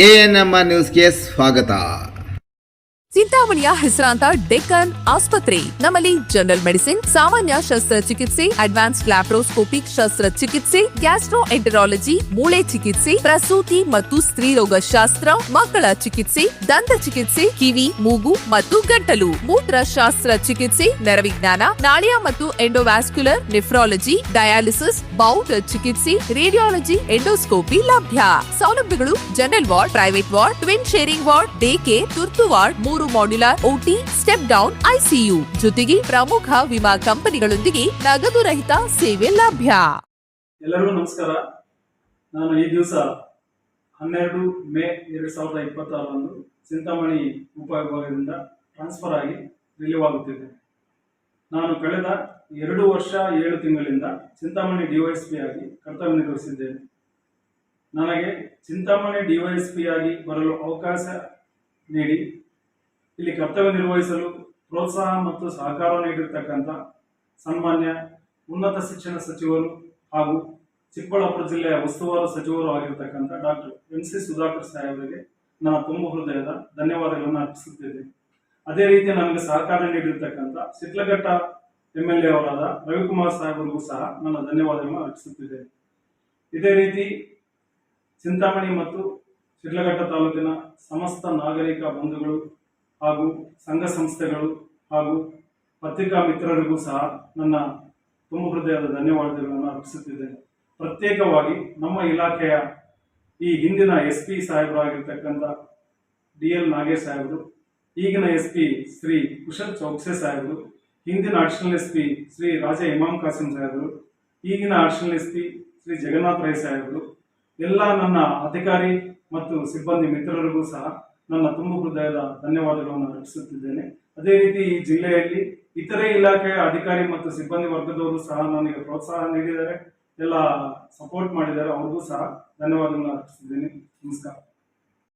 ANMR ನ್ಯೂಸ್ಗೆ ಸ್ವಾಗತ. ಚಿಂತಾಮಣಿಯ ಹೆಸರಾಂತ ಡೆಕ್ಕನ್ ಆಸ್ಪತ್ರೆ. ನಮ್ಮಲ್ಲಿ ಜನರಲ್ ಮೆಡಿಸಿನ್, ಸಾಮಾನ್ಯ ಶಸ್ತ್ರಚಿಕಿತ್ಸೆ, ಅಡ್ವಾನ್ಸ್ಡ್ ಲ್ಯಾಪ್ರೋಸ್ಕೋಪಿಕ್ ಶಸ್ತ್ರಚಿಕಿತ್ಸೆ, ಗ್ಯಾಸ್ಟ್ರೋಎಂಟರಾಲಜಿ, ಮೂಳೆ ಚಿಕಿತ್ಸೆ, ಪ್ರಸೂತಿ ಮತ್ತು ಸ್ತ್ರೀರೋಗ ಶಾಸ್ತ್ರ, ಮಕ್ಕಳ ಚಿಕಿತ್ಸೆ, ದಂತ ಚಿಕಿತ್ಸೆ, ಕಿವಿ, ಮೂಗು ಮತ್ತು ಗಂಟಲು, ಮೂತ್ರಶಾಸ್ತ್ರ ಚಿಕಿತ್ಸೆ, ನರವಿಜ್ಞಾನ, ನಾಳಿಯ ಮತ್ತು ಎಂಡೋವ್ಯಾಸ್ಕ್ಯುಲರ್, ನೆಫ್ರಾಲಜಿ, ಡಯಾಲಿಸಿಸ್, ಬೌಲ್ ಚಿಕಿತ್ಸೆ, ರೇಡಿಯಾಲಜಿ, ಎಂಡೋಸ್ಕೋಪಿ ಲಭ್ಯ. ಸೌಲಭ್ಯಗಳು: general ward, private ward, twin sharing ward, day care, ತುರ್ತು ward, 3 modular OT, step down ICU, ಜೊತೆಗೆ ಪ್ರಮುಖ ವಿಮಾ ಕಂಪನಿಗಳೊಂದಿಗೆ ನಗದು ರಹಿತ ಸೇವೆ ಲಭ್ಯ. ಎಲ್ಲರಿಗೂ ನಮಸ್ಕಾರ. ನಾನು ಈ ದಿವಸ 12 ಮೇ 2026 ಚಿಂತಾಮಣಿ ಉಪವಿಭಾಗದಿಂದ ಟ್ರಾನ್ಸ್ಫರ್ ಆಗಿ ರಿಲೀವ್ ಆಗುತ್ತಿದೆ. ನಾನು ಕಳೆದ 2 ವರ್ಷ 7 ತಿಂಗಳಿಂದ ಚಿಂತಾಮಣಿ ಡಿವೈಎಸ್ಪಿ ಆಗಿ ಕರ್ತವ್ಯ ನಿರ್ವಹಿಸಿದ್ದೇನೆ. ನನಗೆ ಚಿಂತಾಮಣಿ ಡಿವೈಎಸ್ಪಿ ಆಗಿ ಬರಲು ಅವಕಾಶ ನೀಡಿ ಇಲ್ಲಿ ಕರ್ತವ್ಯ ನಿರ್ವಹಿಸಲು ಪ್ರೋತ್ಸಾಹ ಮತ್ತು ಸಹಕಾರ ನೀಡಿರ್ತಕ್ಕಂಥ ಸನ್ಮಾನ್ಯ ಉನ್ನತ ಶಿಕ್ಷಣ ಸಚಿವರು ಹಾಗೂ ಚಿಕ್ಕಬಳ್ಳಾಪುರ ಜಿಲ್ಲೆಯ ಉಸ್ತುವಾರಿ ಸಚಿವರು ಆಗಿರ್ತಕ್ಕಂಥ ಡಾಕ್ಟರ್ MC ಸುಧಾಕರ್ ಸಾಹೇಬರಿಗೆ ನಾನು ತುಂಬ ಹೃದಯದ ಧನ್ಯವಾದಗಳನ್ನು ಅರ್ಪಿಸುತ್ತಿದ್ದೇನೆ. ಅದೇ ರೀತಿ ನನಗೆ ಸಹಕಾರ ನೀಡಿರ್ತಕ್ಕಂಥ ಶಿಡ್ಲಘಟ್ಟ MLA ಅವರಾದ ರವಿಕುಮಾರ್ ಸಾಹೇಬರಿಗೂ ಸಹ ನನ್ನ ಧನ್ಯವಾದಗಳನ್ನು ಅರ್ಪಿಸುತ್ತಿದ್ದೇನೆ. ಇದೇ ರೀತಿ ಚಿಂತಾಮಣಿ ಮತ್ತು ಶಿಡ್ಲಘಟ್ಟ ತಾಲೂಕಿನ ಸಮಸ್ತ ನಾಗರಿಕ ಬಂಧುಗಳು ಹಾಗೂ ಸಂಘ ಸಂಸ್ಥೆಗಳು ಹಾಗೂ ಪತ್ರಿಕಾ ಮಿತ್ರರಿಗೂ ಸಹ ನನ್ನ ತುಂಬ ಹೃದಯದ ಧನ್ಯವಾದಗಳನ್ನು ಅರ್ಪಿಸುತ್ತಿದ್ದೇನೆ. ಪ್ರತ್ಯೇಕವಾಗಿ ನಮ್ಮ ಇಲಾಖೆಯ ಈ ಹಿಂದಿನ SP ಸಾಹೇಬರಾಗಿರ್ತಕ್ಕಂಥ DL ನಾಗೇಶ್ ಸಾಹೇಬರು, ಈಗಿನ SP ಶ್ರೀ ಕುಶಲ್ ಚೌಕ್ಸೆ ಸಾಹೇಬರು, ಹಿಂದಿನ ಅಡಿಷನಲ್ SP ಶ್ರೀ ರಾಜಾ ಇಮಾಮ್ ಕಾಸಿಂ ಸಾಹೇಬರು, ಈಗಿನ ಅಡಿಷನಲ್ SP ಶ್ರೀ ಜಗನ್ನಾಥ್ ರೈ ಸಾಹೇಬರು, ಎಲ್ಲ ನನ್ನ ಅಧಿಕಾರಿ ಮತ್ತು ಸಿಬ್ಬಂದಿ ಮಿತ್ರರಿಗೂ ಸಹ ನನ್ನ ತುಂಬ ಹೃದಯದ ಧನ್ಯವಾದಗಳನ್ನು ಅರ್ಪಿಸುತ್ತಿದ್ದೇನೆ. ಅದೇ ರೀತಿ ಈ ಜಿಲ್ಲೆಯಲ್ಲಿ ಇತರೆ ಇಲಾಖೆಯ ಅಧಿಕಾರಿ ಮತ್ತು ಸಿಬ್ಬಂದಿ ವರ್ಗದವರು ಸಹ ನನಗೆ ಪ್ರೋತ್ಸಾಹ ನೀಡಿದ್ದಾರೆ, ಎಲ್ಲ ಸಪೋರ್ಟ್ ಮಾಡಿದ್ದಾರೆ. ಅವ್ರಿಗೂ ಸಹ ಧನ್ಯವಾದಗಳನ್ನು ಅರ್ಪಿಸಿದ್ದೇನೆ. ನಮಸ್ಕಾರ.